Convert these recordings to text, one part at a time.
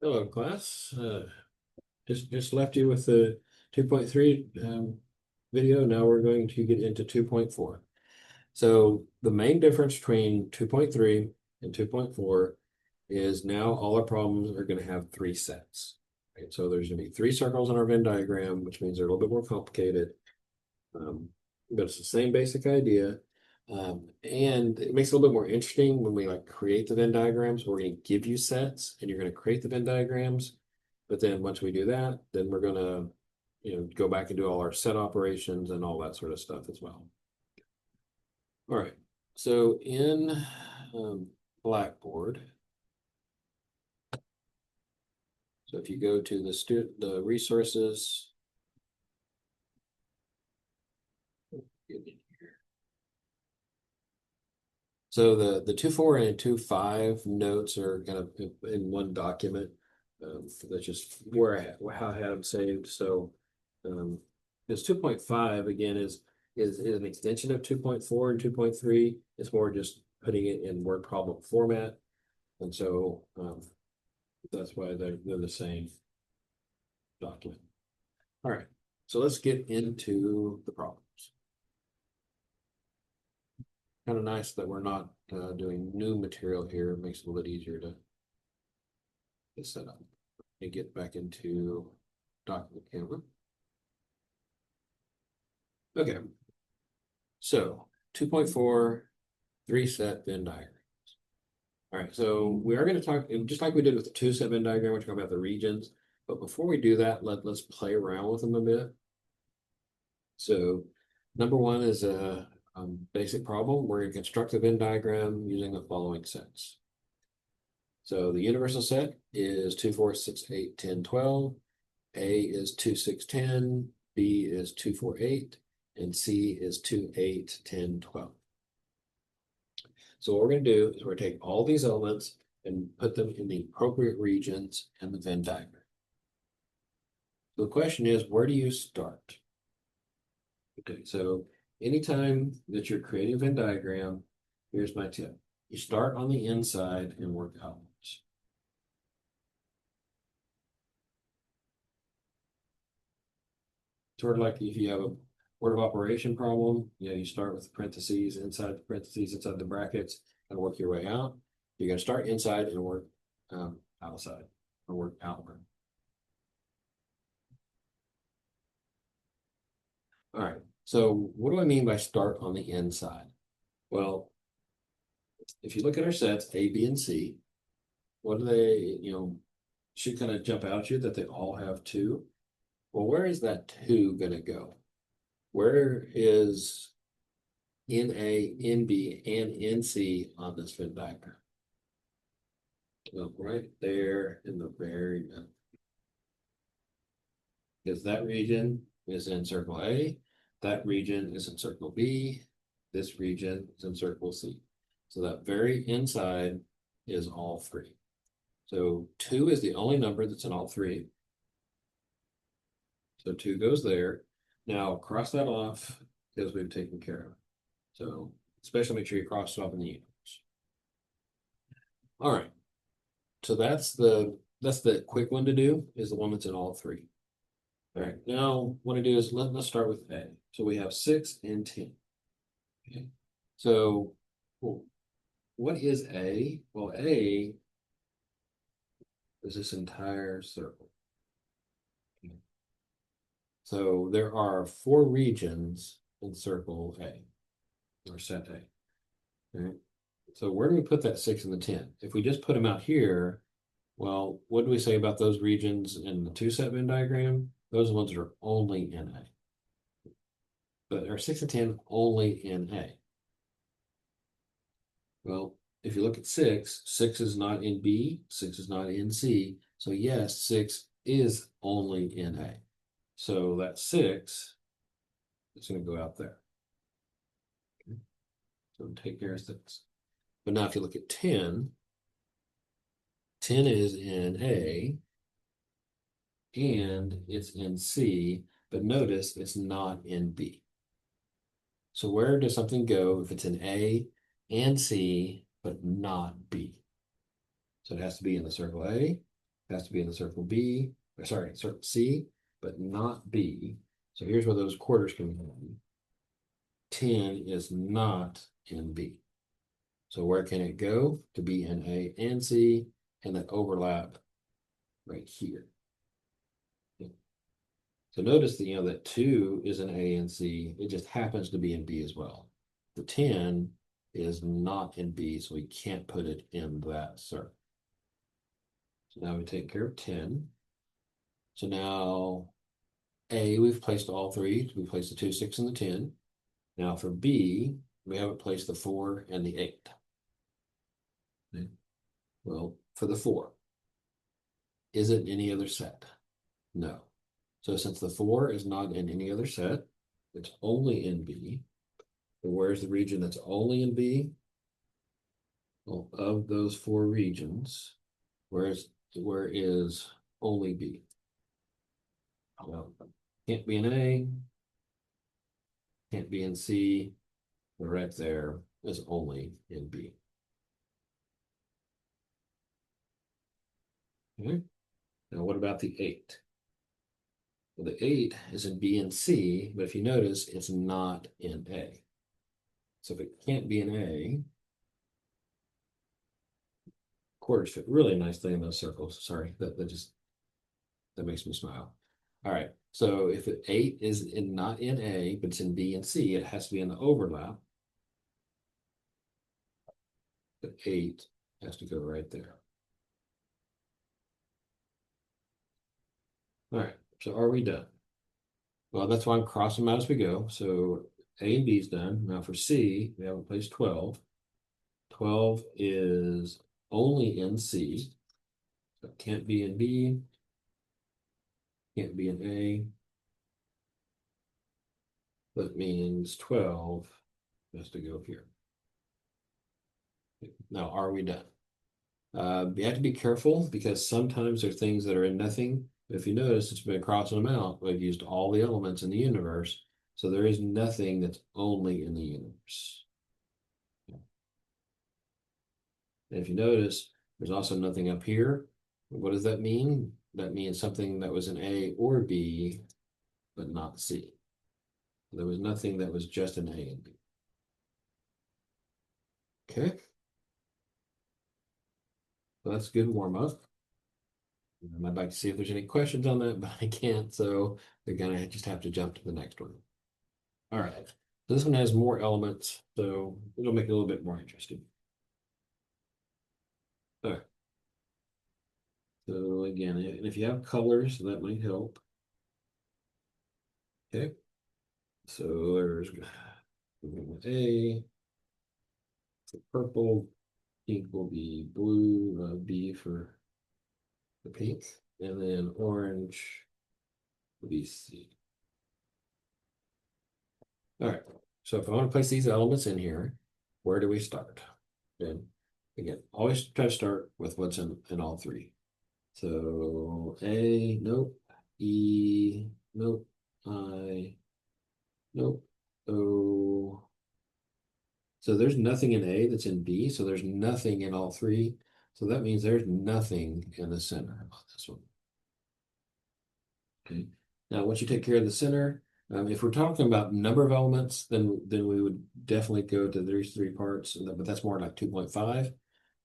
Hello, class. Just left you with the 2.3 video. Now we're going to get into 2.4. So the main difference between 2.3 and 2.4 is now all our problems are going to have three sets. Right? So there's going to be three circles in our Venn diagram, which means they're a little bit more complicated. But it's the same basic idea. And it makes it a little bit more interesting when we like create the Venn diagrams. We're going to give you sets and you're going to create the Venn diagrams. But then once we do that, then we're going to, go back and do all our set operations and all that sort of stuff as well. All right. So in Blackboard, so if you go to the resources, so the 2.4 and 2.5 notes are kind of in one document. That's just how I had them saved. So this 2.5 again is an extension of 2.4 and 2.3. It's more just putting it in word problem format. And so that's why they're the same document. All right, so let's get into the problems. Kind of nice that we're not doing new material here. It makes it a little bit easier to get set up and get back into document camera. Okay, so 2.4, three set Venn diagrams. All right, so we are going to talk, just like we did with the two set Venn diagram, we're talking about the regions. But before we do that, let's play around with them a bit. So number one is a basic problem. We're going to construct a Venn diagram using the following sets. So the universal set is 2, 4, 6, 8, 10, 12. A is 2, 6, 10. B is 2, 4, 8. And C is 2, 8, 10, 12. So what we're going to do is we're going to take all these elements and put them in the appropriate regions in the Venn diagram. So the question is, where do you start? Okay, so anytime that you're creating a Venn diagram, here's my tip. You start on the inside and work outwards. Sort of like if you have a word of operation problem, you start with the parentheses, inside the brackets, and work your way out. You're going to start inside and work outside or work outward. All right. So what do I mean by start on the inside? Well, if you look at our sets, A, B, and C, what do they, should kind of jump out at you that they all have two. Well, where is that two going to go? Where is NA, NB, and NC on this Venn diagram? Well, right there in the very middle. Because that region is in circle A, that region is in circle B, this region is in circle C. So that very inside is all three. So 2 is the only number that's in all three. So 2 goes there. Now cross that off because we've taken care of it. So especially make sure you cross it off in the universe. All right. So that's the quick one to do, is the one that's in all three. All right. Now what I do is let's start with A. So we have 6 and 10. Okay. So what is A? Well, A is this entire circle. Okay. So there are 4 regions in circle A, or set A. Right? So where do we put that 6 and the 10? If we just put them out here, well, what do we say about those regions in the 2-set Venn diagram? Those ones are only in A. But are 6 and 10 only in A? Well, if you look at 6, 6 is not in B, 6 is not in C. So yes, 6 is only in A. So that 6 is going to go out there. Okay. So take care of 6. But now if you look at 10, 10 is in A and it's in C, but notice it's not in B. So where does something go if it's in A and C, but not B? So it has to be in the circle A, has to be in the circle B, or sorry, circle C, but not B. So here's where those quarters come in. 10 is not in B. So where can it go? To be in A and C, and then overlap right here. So notice that, that 2 is in A and C. It just happens to be in B as well. The 10 is not in B, so we can't put it in that circle. So now we take care of 10. So now A, we've placed all three. We placed the 2, 6, and the 10. Now for B, we haven't placed the 4 and the 8. Okay. Well, for the 4, is it in any other set? No. So since the 4 is not in any other set, it's only in B. And where's the region that's only in B? Well, of those 4 regions, where is only B? Well, can't be in A, can't be in C, but right there is only in B. Okay. Now what about the 8? Well, the 8 is in B and C, but if you notice, it's not in A. So if it can't be in A, quarters fit really nicely in those circles. Sorry, that makes me smile. All right, so if 8 is not in A, but it's in B and C, it has to be in the overlap. The 8 has to go right there. All right, so are we done? Well, that's why I'm crossing them out as we go. So A and B is done. Now for C, we haven't placed 12. 12 is only in C. So it can't be in B, can't be in A. That means 12 has to go here. Now, are we done? You have to be careful because sometimes there are things that are in nothing. If you notice, it's been crossing them out. We've used all the elements in the universe. So there is nothing that's only in the universe. And if you notice, there's also nothing up here. What does that mean? That means something that was in A or B, but not C. There was nothing that was just in A and B. Okay. So that's a good warm up. I'd like to see if there's any questions on that, but I can't. So we're gonna just have to jump to the next one. All right. So this one has more elements, so it'll make it a little bit more interesting. All right. So again, and if you have colors, that might help. Okay. So there's A, purple, pink will be blue, B for the pink, and then orange will be C. All right, so if I want to place these elements in here, where do we start? And again, always try to start with what's in all three. So A, nope, E, nope, I, nope, O. So there's nothing in A that's in B, so there's nothing in all three. So that means there's nothing in the center of this one. Okay. Now, once you take care of the center, if we're talking about number of elements, then we would definitely go to these 3 parts, but that's more like 2.5.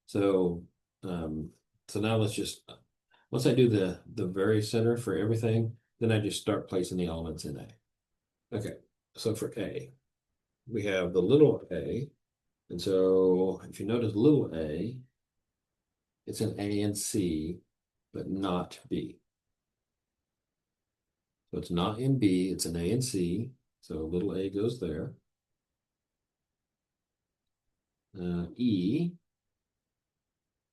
So so now let's just once I do the very center for everything, then I just start placing the elements in A. Okay, so for A, we have the little a, and so if you notice little a, it's an A and C, but not B. So it's not in B, it's an A and C. So little a goes there. E,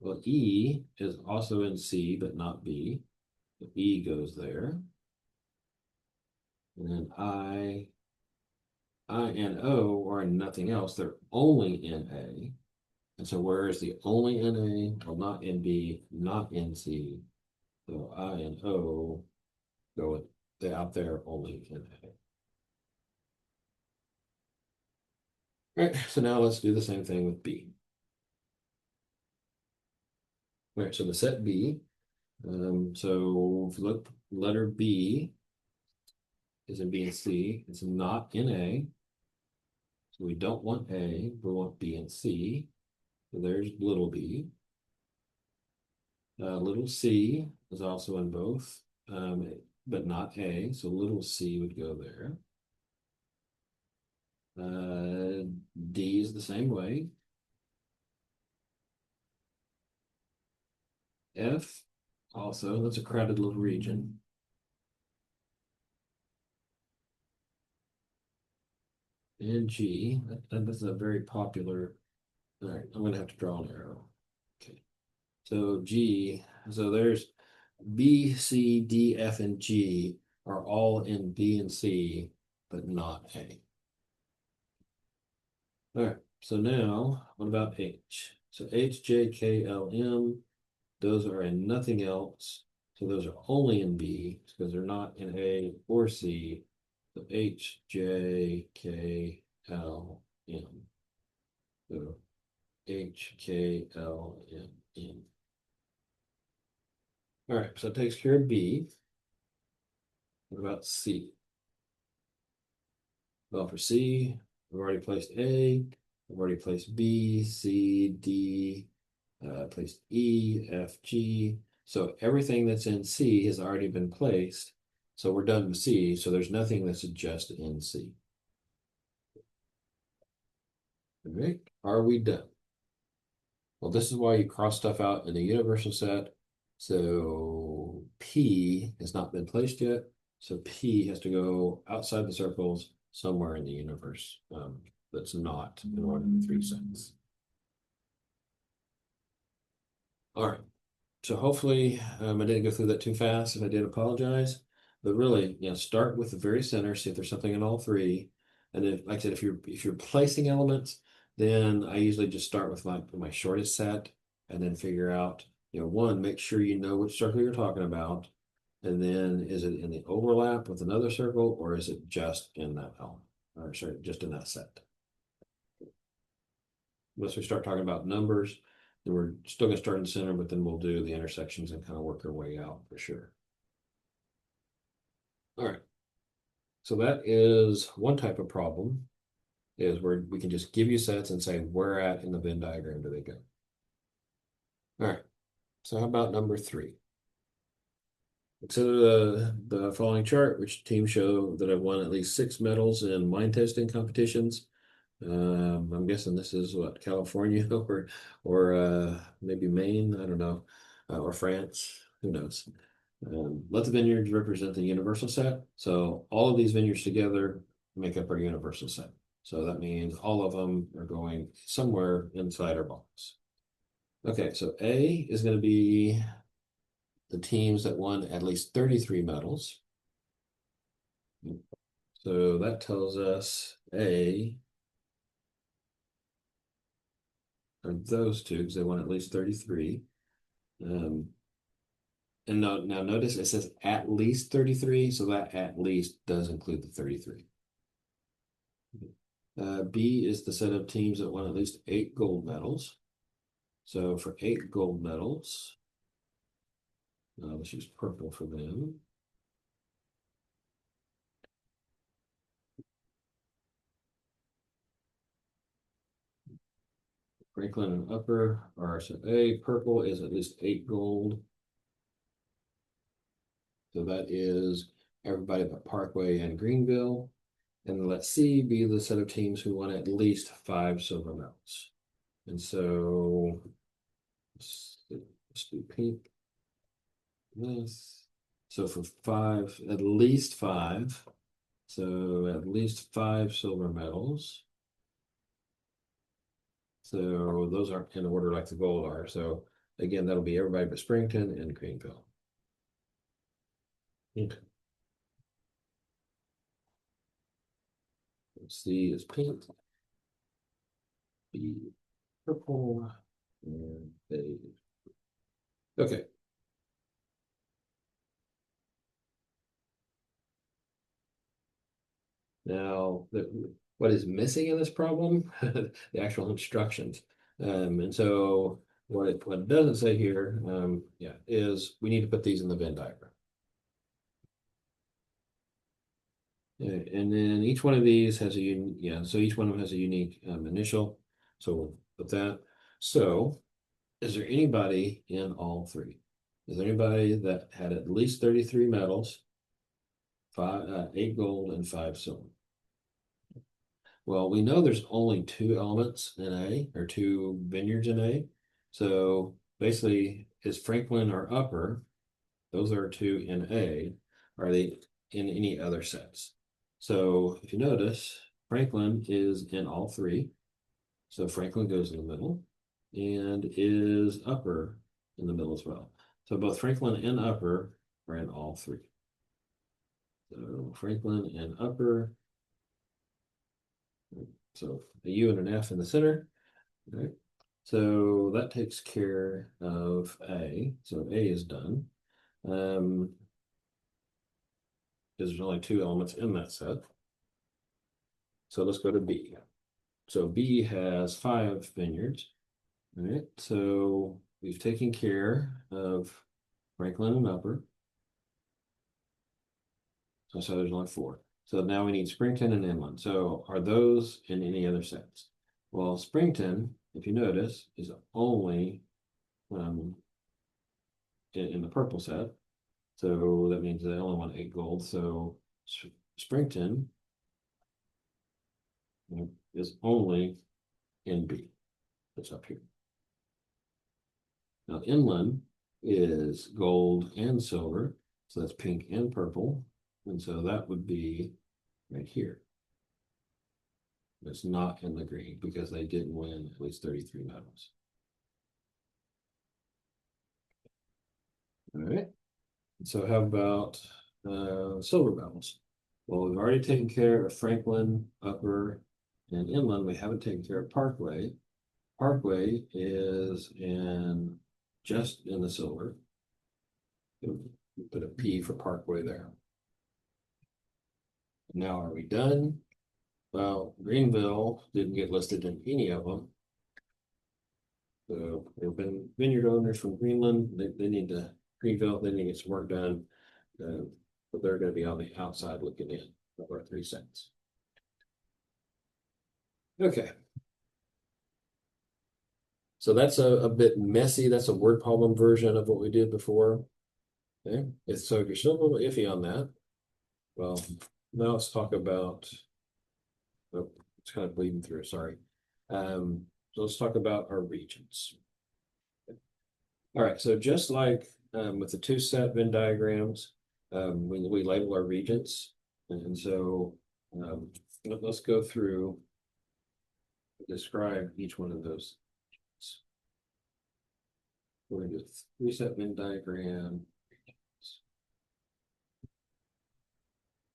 well, E is also in C, but not B. So E goes there. And then I and O are in nothing else. They're only in A. And so where is the only in A? Well, not in B, not in C. So I and O go out there only in A. All right, so now let's do the same thing with B. All right, so the set B, So look, letter B is in B and C. It's not in A. So we don't want A, we want B and C. So there's little b. Little c is also in both, but not A. So little c would go there. D is the same way. F also, that's a crowded little region. And G, that's a very popular. All right, I'm gonna have to draw an arrow. Okay. So G, so there's B, C, D, F, and G are all in B and C, but not A. All right, so now what about H? So H, J, K, L, M, those are in nothing else. So those are only in B because they're not in A or C. So H, J, K, L, M. So H, K, L, M, N. All right, so it takes care of B. What about C? Well, for C, we've already placed A, we've already placed B, C, D, placed E, F, G. So everything that's in C has already been placed. So we're done with C. So there's nothing that's just in C. All right, are we done? Well, this is why you cross stuff out in the universal set. So P has not been placed yet. So P has to go outside the circles somewhere in the universe that's not in one of the three sets. All right. So hopefully I didn't go through that too fast. If I did, apologize. But really, start with the very center, see if there's something in all three. And then, like I said, if you're placing elements, then I usually just start with my shortest set and then figure out, one, make sure you know which circle you're talking about. And then is it in the overlap with another circle or is it just in that element? Or sorry, just in that set? Once we start talking about numbers, then we're still going to start in the center, but then we'll do the intersections and kind of work our way out for sure. All right. So that is one type of problem, is where we can just give you sets and say where at in the Venn diagram do they go. All right. So how about number 3? Consider the following chart, which teams show that I've won at least 6 medals in wine tasting competitions. I'm guessing this is what, California or maybe Maine, I don't know, or France, who knows. Let the vineyards represent the universal set. So all of these vineyards together make up our universal set. So that means all of them are going somewhere inside our box. Okay, so A is going to be the teams that won at least 33 medals. So that tells us A are those two because they won at least 33. And now notice it says at least 33, so that at least does include the 33. B is the set of teams that won at least 8 gold medals. So for 8 gold medals, let's use purple for them. Franklin and Upper are so A. Purple is at least 8 gold. So that is everybody but Parkway and Greenville. And let C be the set of teams who won at least 5 silver medals. And so let's do pink. This. So for 5, at least 5. So at least 5 silver medals. So those aren't in order like the gold are. So again, that'll be everybody but Springton and Greenville. Okay. C is pink, B purple, and A. Okay. Now, what is missing in this problem? The actual instructions. And so what it doesn't say here, yeah, is we need to put these in the Venn diagram. And then each one of these has so each one of them has a unique initial. So we'll put that. So is there anybody in all three? Is there anybody that had at least 33 metals, 8 gold, and 5 silver? Well, we know there's only 2 elements in A, or 2 vineyards in A. So basically, is Franklin or upper? Those are 2 in A. Are they in any other sets? So if you notice, Franklin is in all 3. So Franklin goes in the middle and is upper in the middle as well. So both Franklin and upper are in all 3. So Franklin and upper. So a U and an F in the center. All right. So that takes care of A. So A is done. Because there's only 2 elements in that set. So let's go to B. So B has 5 vineyards. All right. So we've taken care of Franklin and upper. So there's only 4. So now we need Springton and Inland. So are those in any other sets? Well, Springton, if you notice, is only in the purple set. So that means they only want 8 gold. So Springton is only in B. That's up here. Now Inland is gold and silver. So that's pink and purple. And so that would be right here. It's not in the green because they didn't win at least 33 medals. All right. So how about silver medals? Well, we've already taken care of Franklin, Upper, and Inland. We haven't taken care of Parkway. Parkway is just in the silver. Put a P for Parkway there. Now, are we done? Well, Greenville didn't get listed in any of them. So there have been vineyard owners from Greenland. They need to Greenville. They need to get some work done, but they're going to be on the outside looking in of our 3 cents. Okay. So that's a bit messy. That's a word problem version of what we did before. Okay. So if you're still a little iffy on that, well, now let's talk about. Oh, it's kind of bleeding through. Sorry. So let's talk about our regions. All right, so just like with the 2 set Venn diagrams, we label our regions. And so let's go through, describe each one of those. We're going to do a 3 set Venn diagram.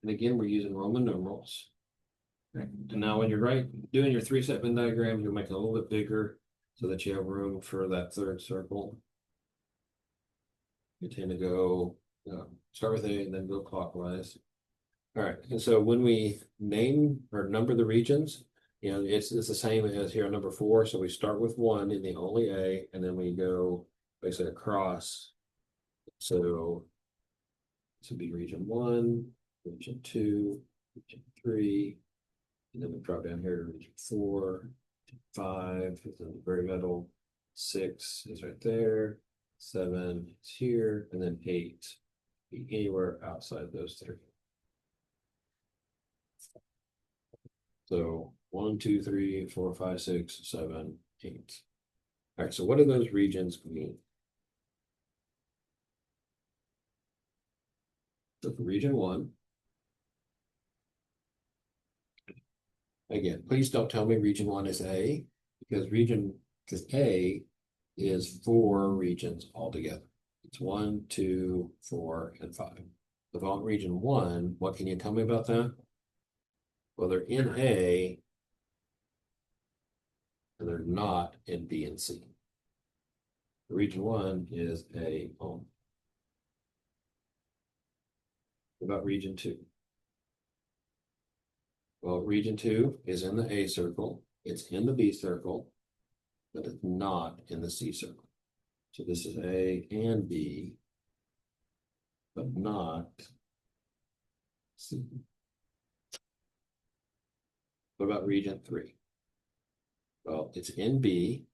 And again, we're using Roman numerals. Right. And now when you're doing your 3 set Venn diagram, you'll make it a little bit bigger so that you have room for that 3rd circle. You tend to go start with A and then go clockwise. All right, and so when we name or number the regions, it's the same as here on number 4. So we start with 1 in the only A, and then we go basically across. So this would be region 1, region 2, region 3, and then we drop down here to region 4, 5 is in the very middle, 6 is right there, 7 is here, and then 8 be anywhere outside those 3. So 1, 2, 3, 4, 5, 6, 7, 8. All right, so what do those regions mean? So for region 1, again, please don't tell me region 1 is A, because A is 4 regions altogether. It's 1, 2, 4, and 5. If I'm region 1, what can you tell me about that? Well, they're in A, and they're not in B and C. Region 1 is A only. What about region 2? Well, region 2 is in the A circle. It's in the B circle. but it's not in the C circle. So this is A and B, but not C. What about region 3? Well, it's in B,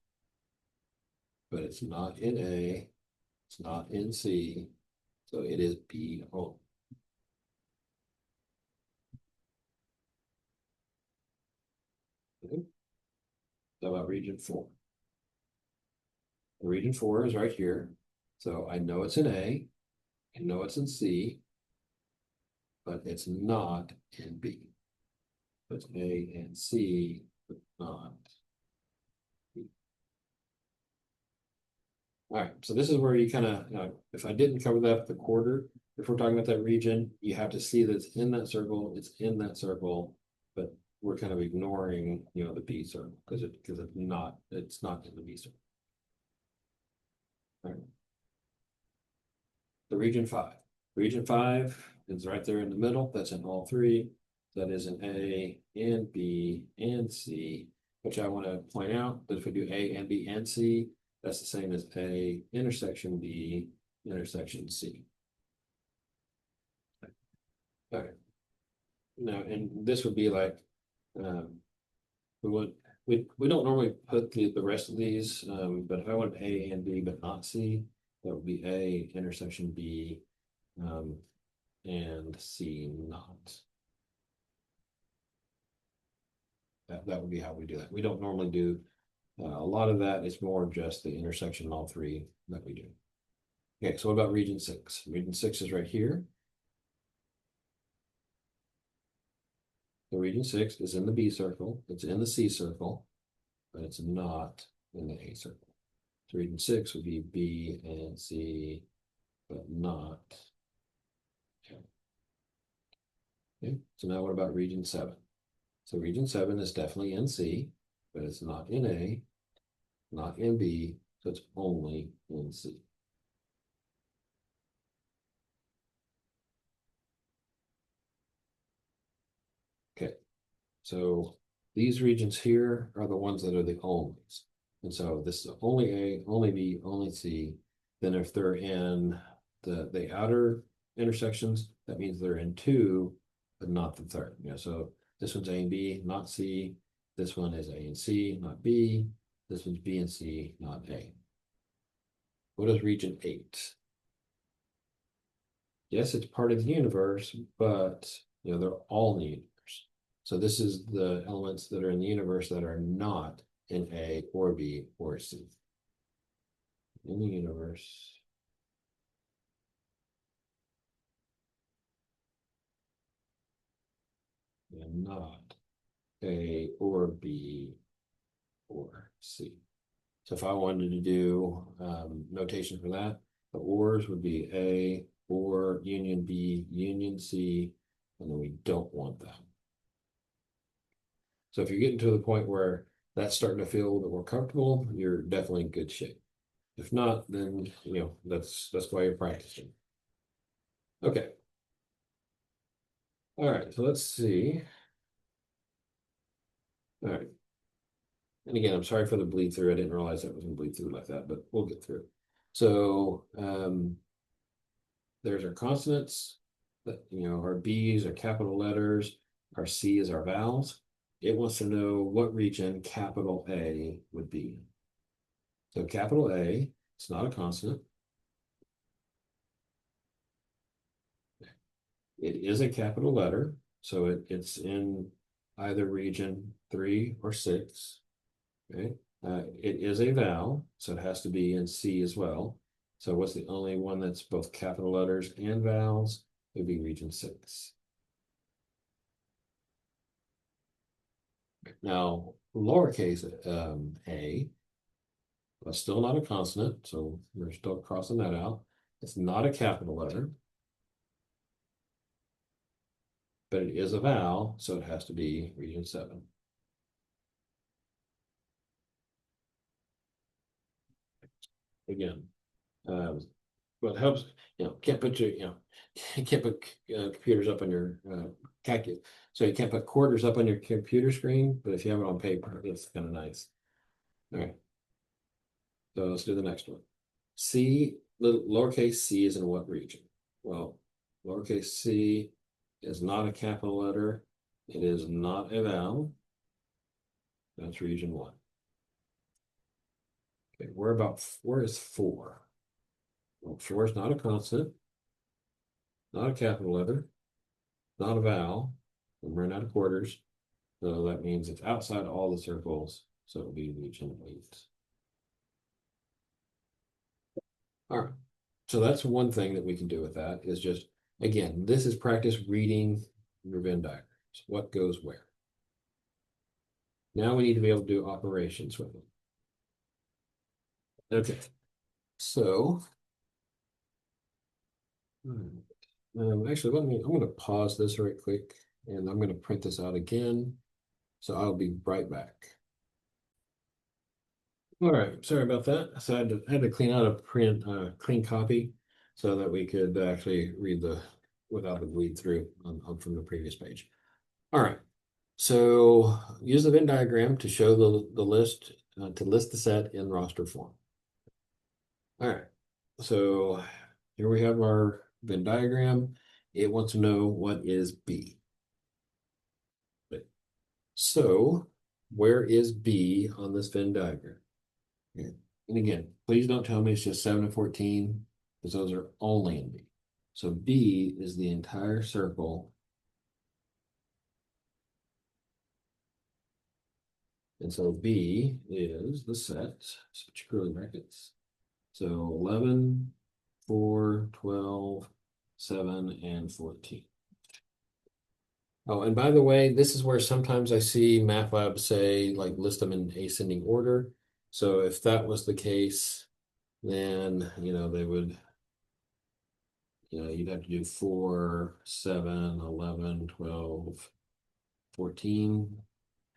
but it's not in A, it's not in C, so it is B only. Okay. How about region 4? Region 4 is right here. So I know it's in A, I know it's in C, but it's not in B. It's A and C, but not B. All right, so this is where you kind of, if I didn't cover that at the quarter, if we're talking about that region, you have to see that it's in that circle, it's in that circle, but we're kind of ignoring, the B circle because it's not in the B circle. All right. The region 5. Region 5 is right there in the middle. That's in all three. That is in A and B and C, which I want to point out that if we do A and B and C, that's the same as A intersection B intersection C. Okay. Now, and this would be like, we don't normally put the rest of these, but if I want A and B but not C, that would be A intersection B and C not. That would be how we do that. We don't normally do a lot of that. It's more just the intersection of all three that we do. Okay, so what about region 6? Region 6 is right here. The region 6 is in the B circle. It's in the C circle, but it's not in the A circle. So region 6 would be B and C, but not. Okay, so now what about region 7? So region 7 is definitely in C, but it's not in A, not in B, so it's only in C. Okay, so these regions here are the ones that are the onlys. And so this is only A, only B, only C. Then if they're in the outer intersections, that means they're in 2, but not the third. So this one's A and B, not C. This one is A and C, not B. This one's B and C, not A. What is region 8? Yes, it's part of the universe, but they're all in the universe. So this is the elements that are in the universe that are not in A or B or C. In the universe. And not A or B or C. So if I wanted to do notation for that, the ors would be A or union B, union C, and then we don't want that. So if you're getting to the point where that's starting to feel a little bit more comfortable, you're definitely in good shape. If not, then that's why you're practicing. Okay. All right, so let's see. All right. And again, I'm sorry for the bleed through. I didn't realize that was going to bleed through like that, but we'll get through it. So there's our consonants, that our B's are capital letters, our C is our vowels. It wants to know what region capital A would be. So capital A, it's not a consonant. It is a capital letter, so it's in either region 3 or 6. Okay, it is a vowel, so it has to be in C as well. So what's the only one that's both capital letters and vowels? It would be region 6. Now, lowercase a, but still not a consonant, so we're still crossing that out. It's not a capital letter, but it is a vowel, so it has to be region 7. Again, what helps, can't put your, you can't put computers up on your calculator. So you can't put quarters up on your computer screen, but if you have it on paper, it's kind of nice. All right. So let's do the next one. C, little lowercase c is in what region? Well, lowercase c is not a capital letter. It is not a vowel. That's region 1. Okay, where is 4? Well, 4 is not a consonant, not a capital letter, not a vowel. We're running out of quarters. So that means it's outside all the circles. So it'll be region 8. All right. So that's one thing that we can do with that is just, again, this is practice reading your Venn diagrams. What goes where? Now we need to be able to do operations with them. Okay. So, actually, I'm going to pause this right quick and I'm going to print this out again. So I'll be right back. All right, sorry about that. So I had to clean out a clean copy so that we could actually read without the bleed through from the previous page. All right, so use the Venn diagram to show the list, to list the set in roster form. All right, so here we have our Venn diagram. It wants to know what is B. So where is B on this Venn diagram? Okay. And again, please don't tell me it's just 7 and 14, because those are only in B. So B is the entire circle. And so B is the set, switch curly brackets. So 11, 4, 12, 7, and 14. Oh, and by the way, this is where sometimes I see MATLAB say, like, list them in ascending order. So if that was the case, then, they would, you'd have to do 4, 7, 11, 12, 14.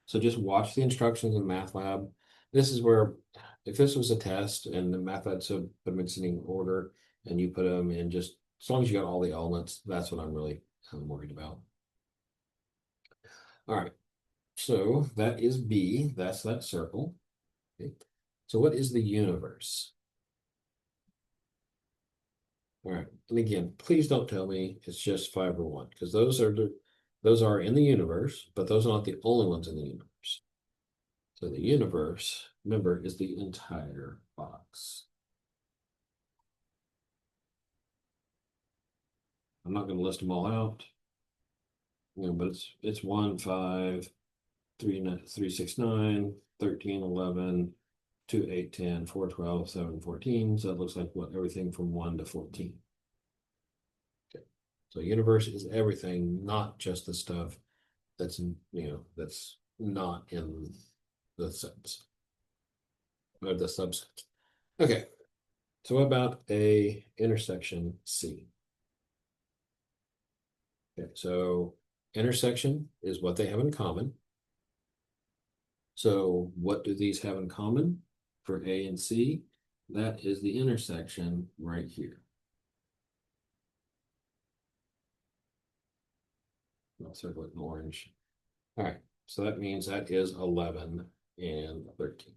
So just watch the instructions in MATLAB. This is where, if this was a test and the MATLAB said put them in ascending order and you put them in just, as long as you got all the elements, that's what I'm really worried about. All right, so that is B, that's that circle. Okay. So what is the universe? All right, and again, please don't tell me it's just 5 or 1, because those are in the universe, but those are not the only ones in the universe. So the universe, remember, is the entire box. I'm not going to list them all out, but it's 1, 5, 3, 3, 6, 9, 13, 11, 2, 8, 10, 4, 12, 7, 14. So it looks like everything from 1 to 14. Okay. So universe is everything, not just the stuff that's not in the sets or the subsets. Okay. So what about a intersection C? Okay, so intersection is what they have in common. So what do these have in common for A and C? That is the intersection right here. I'll circle it in orange. All right, so that means that is 11 and 13.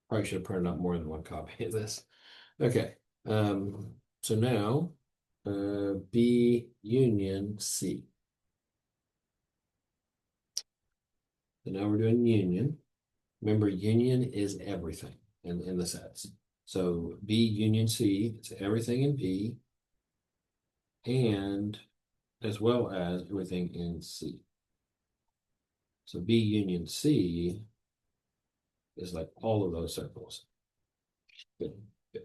Probably should have printed out more than one copy of this. Okay, so now B union C. So now we're doing union. Remember, union is everything in the sets. So B union C, it's everything in B, and as well as everything in C. So B union C is like all of those circles. Good, good.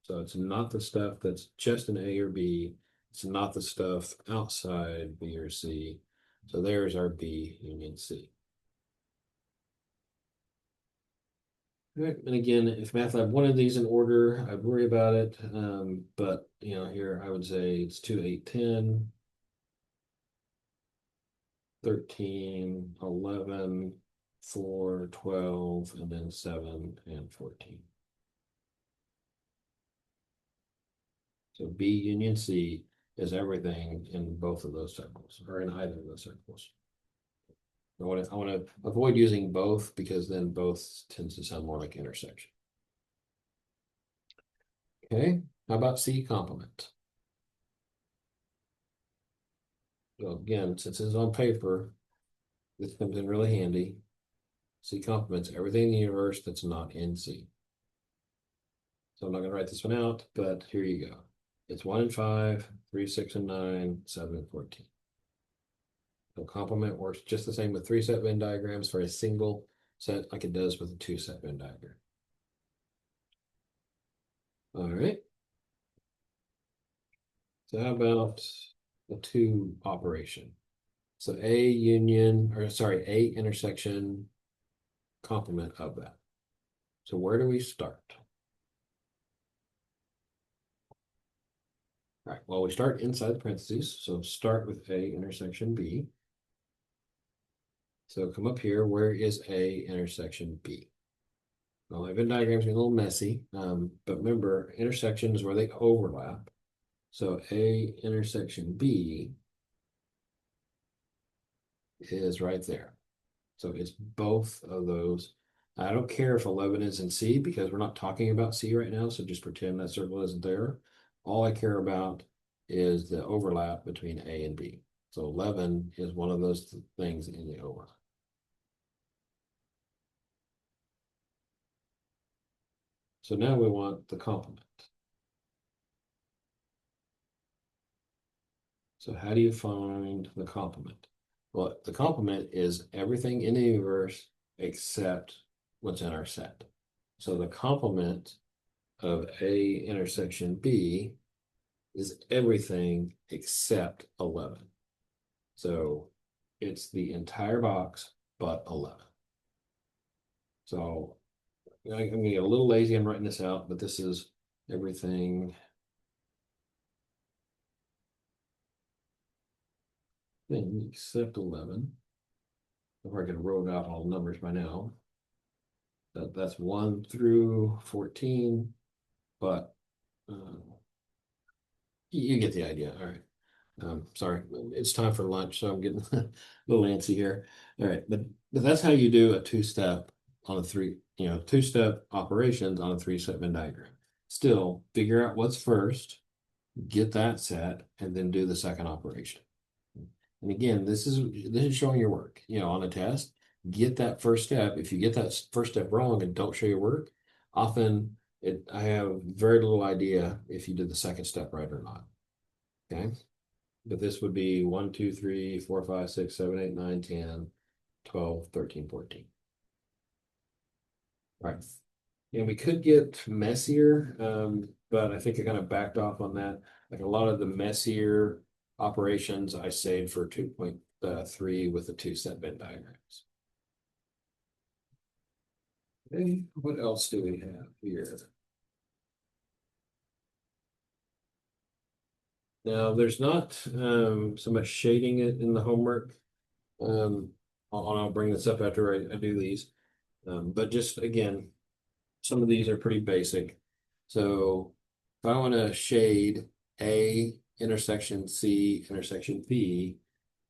So it's not the stuff that's just an A or B. It's not the stuff outside B or C. So there's our B union C. All right, and again, if MATLAB wanted these in order, I'd worry about it. But here I would say it's 2, 8, 10, 13, 11, 4, 12, and then 7 and 14. So B union C is everything in both of those circles, or in either of those circles. I want to avoid using both because then both tends to sound more like intersection. Okay, how about C complement? So again, since it's on paper, this comes in really handy. C complements everything in the universe that's not in C. So I'm not going to write this one out, but here you go. It's 1 and 5, 3, 6, and 9, 7, and 14. So complement works just the same with 3-set Venn diagrams for a single set like it does with a 2-set Venn diagram. All right. So how about the 2 operation? So A intersection complement of that. So where do we start? All right, well, we start inside the parentheses. So start with A intersection B. So come up here, where is A intersection B? Well, my Venn diagrams are a little messy, but remember, intersection is where they overlap. So A intersection B is right there. So it's both of those. I don't care if 11 is in C because we're not talking about C right now, so just pretend that circle isn't there. All I care about is the overlap between A and B. So 11 is one of those things in the overlap. So now we want the complement. So how do you find the complement? Well, the complement is everything in the universe except what's in our set. So the complement of A intersection B is everything except 11. So it's the entire box but 11. So I'm going to get a little lazy on writing this out, but this is everything except 11. If I could roll out all the numbers by now. That's 1 through 14, but you get the idea. All right. Sorry, it's time for lunch, so I'm getting a little antsy here. All right, but that's how you do a two-step on a two-step operations on a 3-set Venn diagram. Still, figure out what's first, get that set, and then do the second operation. And again, this is showing your work. On a test, get that first step. If you get that first step wrong and don't show your work, often I have very little idea if you did the second step right or not. Okay. But this would be 1, 2, 3, 4, 5, 6, 7, 8, 9, 10, 12, 13, 14. All right. And we could get messier, but I think I kind of backed off on that. Like a lot of the messier operations I saved for 2.3 with the 2-set Venn diagrams. Okay, what else do we have here? Now, there's not so much shading it in the homework. I'll bring this up after I do these. But just again, some of these are pretty basic. So if I want to shade A intersection C intersection B,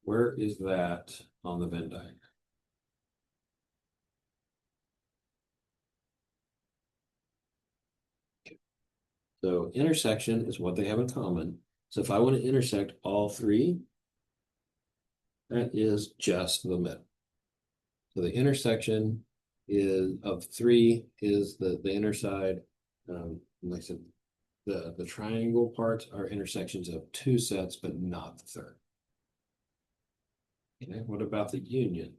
where is that on the Venn diagram? So intersection is what they have in common. So if I want to intersect all three, that is just the middle. So the intersection of 3 is the inner side. Like I said, the triangle parts are intersections of 2 sets, but not the third. Okay, what about the union?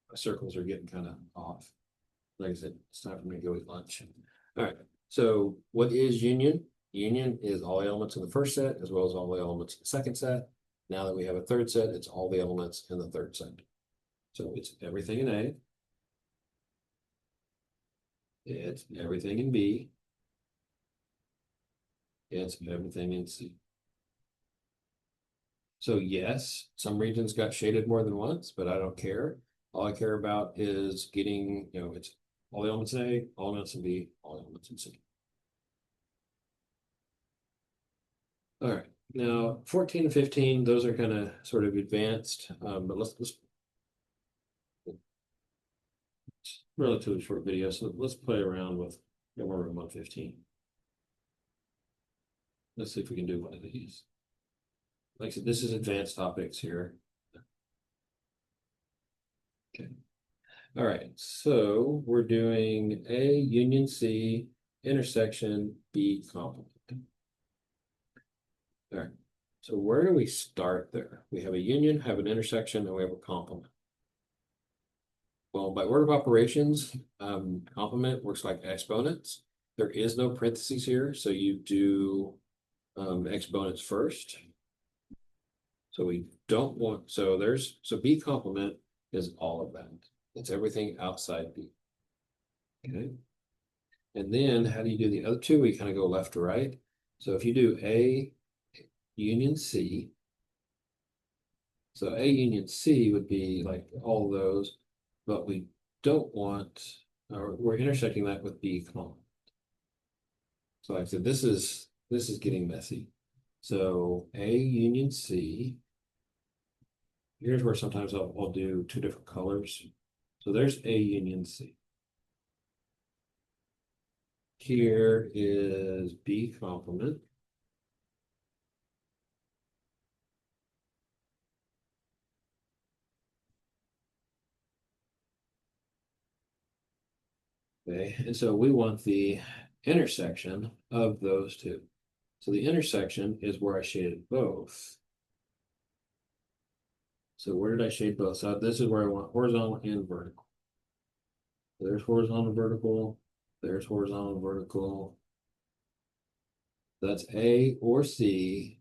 My circles are getting kind of off. Like I said, it's time for me to go eat lunch. All right, so what is union? Union is all the elements in the first set as well as all the elements in the second set. Now that we have a third set, it's all the elements in the third set. So it's everything in A. It's everything in B. It's everything in C. So yes, some regions got shaded more than once, but I don't care. All I care about is getting, it's all the elements in A, all elements in B, all elements in C. All right, now 14 and 15, those are kind of sort of advanced, but let's relatively short video, so let's play around with more room on 15. Let's see if we can do one of these. Like I said, this is advanced topics here. Okay. All right, so we're doing A union C intersection B complement. All right, so where do we start there? We have a union, have an intersection, and we have a complement. Well, by order of operations, complement works like exponents. There is no parentheses here, so you do exponents first. So we don't want, so B complement is all of that. It's everything outside B. Okay. And then how do you do the other two? We kind of go left to right. So if you do A union C, so A union C would be like all those, but we don't want, or we're intersecting that with B complement. So like I said, this is getting messy. So A union C, here's where sometimes I'll do two different colors. So there's A union C. Here is B complement. Okay, and so we want the intersection of those two. So the intersection is where I shaded both. So where did I shade both? So this is where I want horizontal and vertical. There's horizontal, vertical. There's horizontal, vertical. That's A or C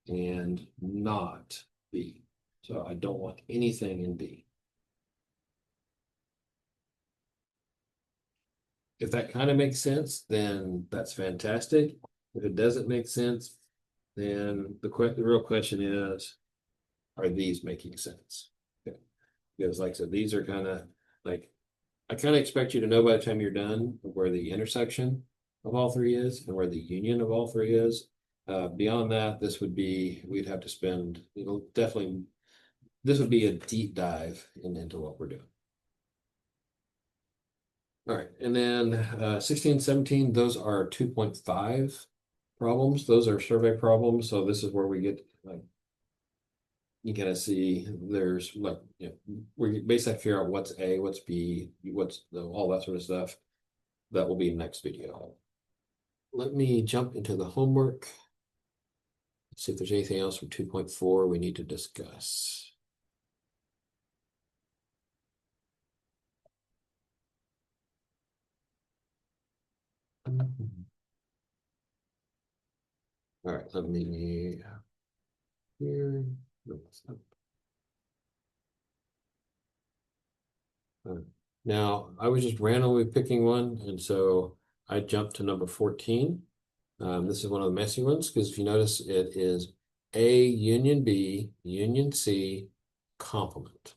and not B. So I don't want anything in B. If that kind of makes sense, then that's fantastic. If it doesn't make sense, then the real question is, are these making sense? Okay. Because like I said, these are kind of like, I kind of expect you to know by the time you're done where the intersection of all three is and where the union of all three is. Beyond that, we'd have to spend, definitely, this would be a deep dive into what we're doing. All right, and then 16, 17, those are 2.5 problems. Those are survey problems. So this is where we get like, you kind of see there's like, we basically figure out what's A, what's B, all that sort of stuff. That will be next video. Let me jump into the homework. See if there's anything else from 2.4 we need to discuss. All right, let me here. Now, I was just randomly picking one, and so I jumped to number 14. This is one of the messy ones because if you notice, it is A union B, union C, complement.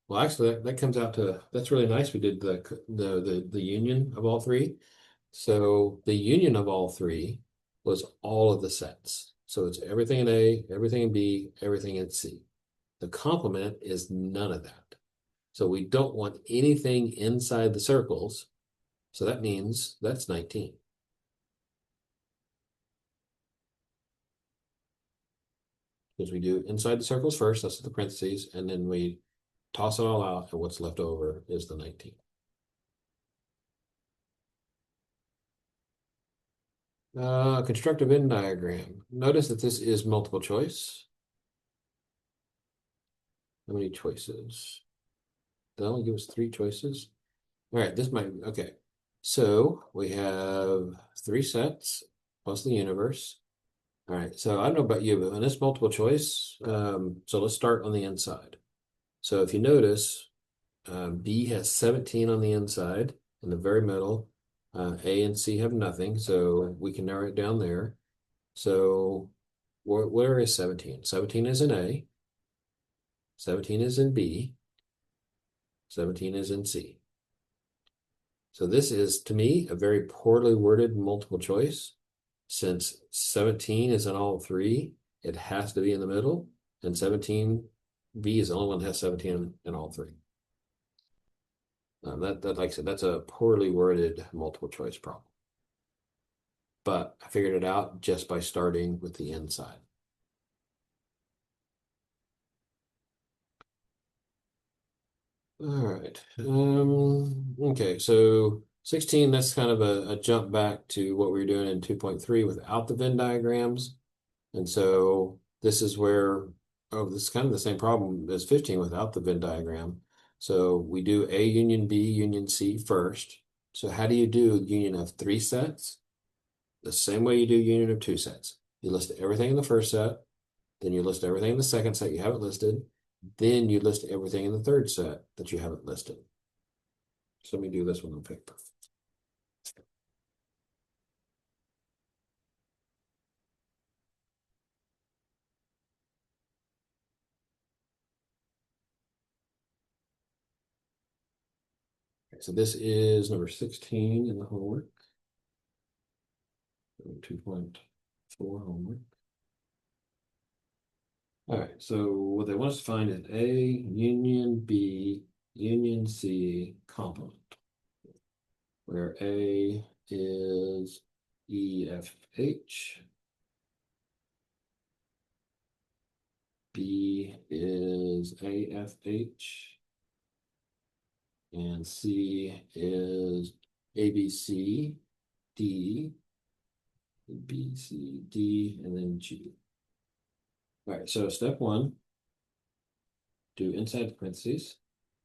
Well, actually, that comes out to, that's really nice. We did the union of all three. So the union of all three was all of the sets. So it's everything in A, everything in B, everything in C. The complement is none of that. So we don't want anything inside the circles. So that means that's 19. Because we do inside the circles first, that's the parentheses, and then we toss it all out, and what's left over is the 19. Construct a Venn diagram. Notice that this is multiple choice. How many choices? They'll only give us 3 choices. All right, this might, okay. So we have 3 sets plus the universe. All right, so I don't know about you, but in this multiple choice, so let's start on the inside. So if you notice, B has 17 on the inside in the very middle. A and C have nothing, so we can narrow it down there. So where is 17? 17 is in A. 17 is in B. 17 is in C. So this is, to me, a very poorly worded multiple choice. since 17 is in all three, it has to be in the middle, and 17B is the only one that has 17 in all three. That like I said, that's a poorly worded multiple choice problem. But I figured it out just by starting with the inside. All right. Okay, so 16, that's kind of a jump back to what we were doing in 2.3 without the Venn diagrams. And so this is where, oh, this is kind of the same problem as 15 without the Venn diagram. So we do A union B union C first. So how do you do union of three sets? The same way you do union of two sets. You list everything in the first set, then you list everything in the second set you haven't listed, then you list everything in the third set that you haven't listed. So let me do this one on paper. Okay, so this is number 16 in the homework. 2.4 homework. All right, so what they want us to find is A union B union C complement, where A is EFH, B is AFH, and C is ABC, D, B, C, D, and then G. All right, so step one, do inside the parentheses.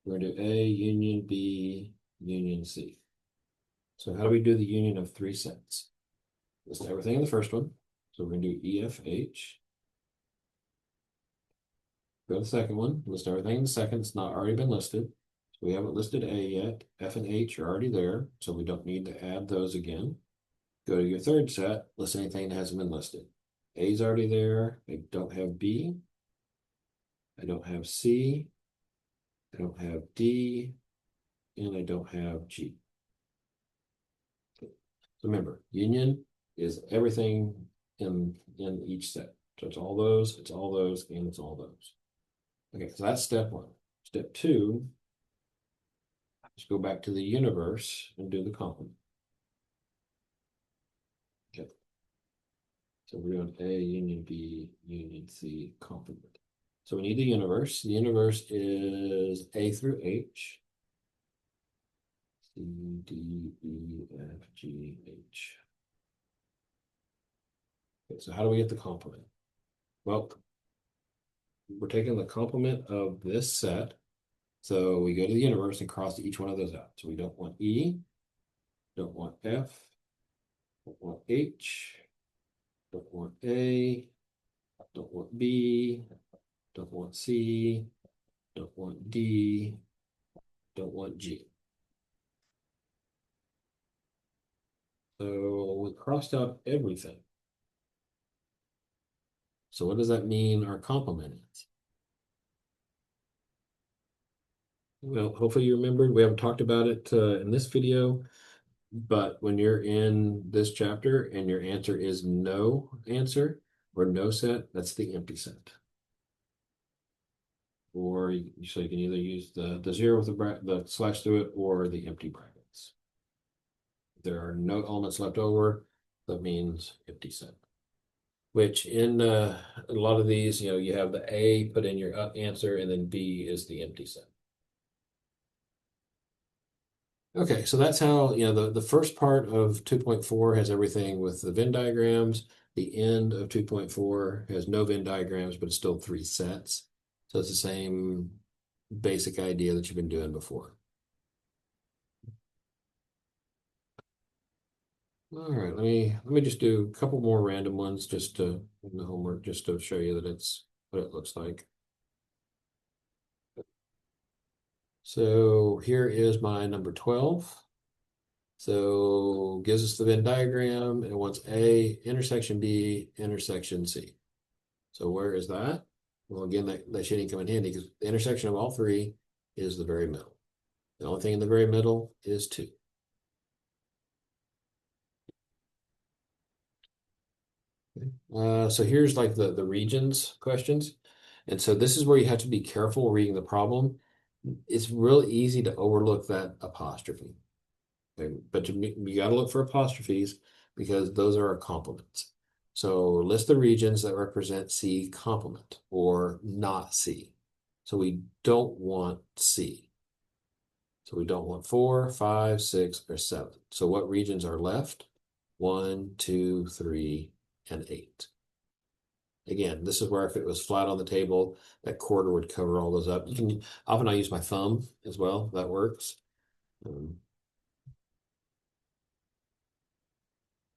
We're going to do A union B union C. So how do we do the union of three sets? List everything in the first one. So we're going to do EFH. Go to the second one, list everything in the second that's not already been listed. So we haven't listed A yet. F and H are already there, so we don't need to add those again. Go to your third set, list anything that hasn't been listed. A's already there. I don't have B. I don't have C. I don't have D. And I don't have G. So remember, union is everything in each set. So it's all those, it's all those, and it's all those. Okay, so that's step one. Step two, let's go back to the universe and do the complement. Okay. So we're doing A union B union C complement. So we need the universe. The universe is A through H. C, D, E, F, G, H. Okay, so how do we get the complement? Well, we're taking the complement of this set. So we go to the universe and cross each one of those out. So we don't want E, don't want F, don't want H, don't want A, don't want B, don't want C, don't want D, don't want G. So we crossed out everything. So what does that mean our complement is? Well, hopefully you remembered. We haven't talked about it in this video, but when you're in this chapter and your answer is no answer or no set, that's the empty set. Or so you can either use the zero with the slash through it or the empty brackets. If there are no elements left over, that means empty set. Which in a lot of these, you have the A put in your answer, and then B is the empty set. Okay, so that's how, the first part of 2.4 has everything with the Venn diagrams. The end of 2.4 has no Venn diagrams, but it's still three sets. So it's the same basic idea that you've been doing before. All right, let me just do a couple more random ones just to in the homework, just to show you that it's what it looks like. So here is my number 12. So gives us the Venn diagram and wants A, intersection B, intersection C. So where is that? Well, again, that shouldn't come in handy because the intersection of all three is the very middle. The only thing in the very middle is 2. So here's like the regions questions. And so this is where you have to be careful reading the problem. It's real easy to overlook that apostrophe. Okay? But you got to look for apostrophes because those are our complements. So list the regions that represent C complement or not C. So we don't want C. So we don't want 4, 5, 6, or 7. So what regions are left? 1, 2, 3, and 8. Again, this is where if it was flat on the table, that quarter would cover all those up. You can often I use my thumb as well. That works. Um,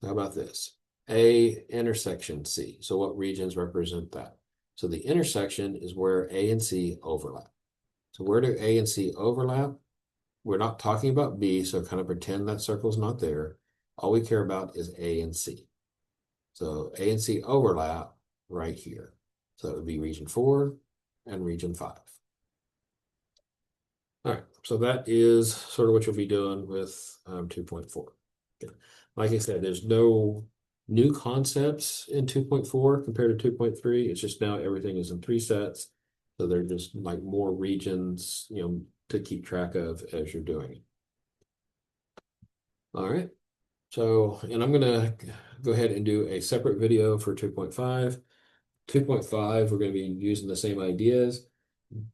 how about this? A intersection C. So what regions represent that? So the intersection is where A and C overlap. So where do A and C overlap? We're not talking about B, so kind of pretend that circle's not there. All we care about is A and C. So A and C overlap right here. So it would be region 4 and region 5. All right, so that is sort of what you'll be doing with 2.4. Okay. Like I said, there's no new concepts in 2.4 compared to 2.3. It's just now everything is in 3 sets. So they're just like more regions, to keep track of as you're doing it. All right. So, and I'm gonna go ahead and do a separate video for 2.5. 2.5, we're going to be using the same ideas,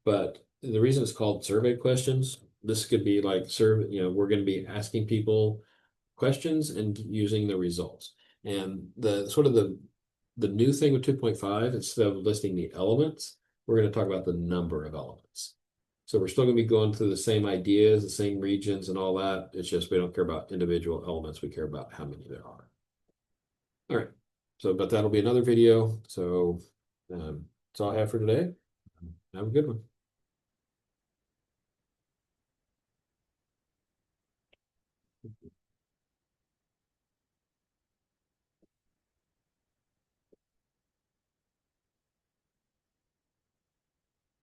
but the reason it's called survey questions, this could be like survey, we're going to be asking people questions and using the results. And the sort of the new thing with 2.5, instead of listing the elements, we're going to talk about the number of elements. So we're still going to be going through the same ideas, the same regions and all that. It's just we don't care about individual elements. We care about how many there are. All right. So, but that'll be another video. So that's all I have for today. Have a good one.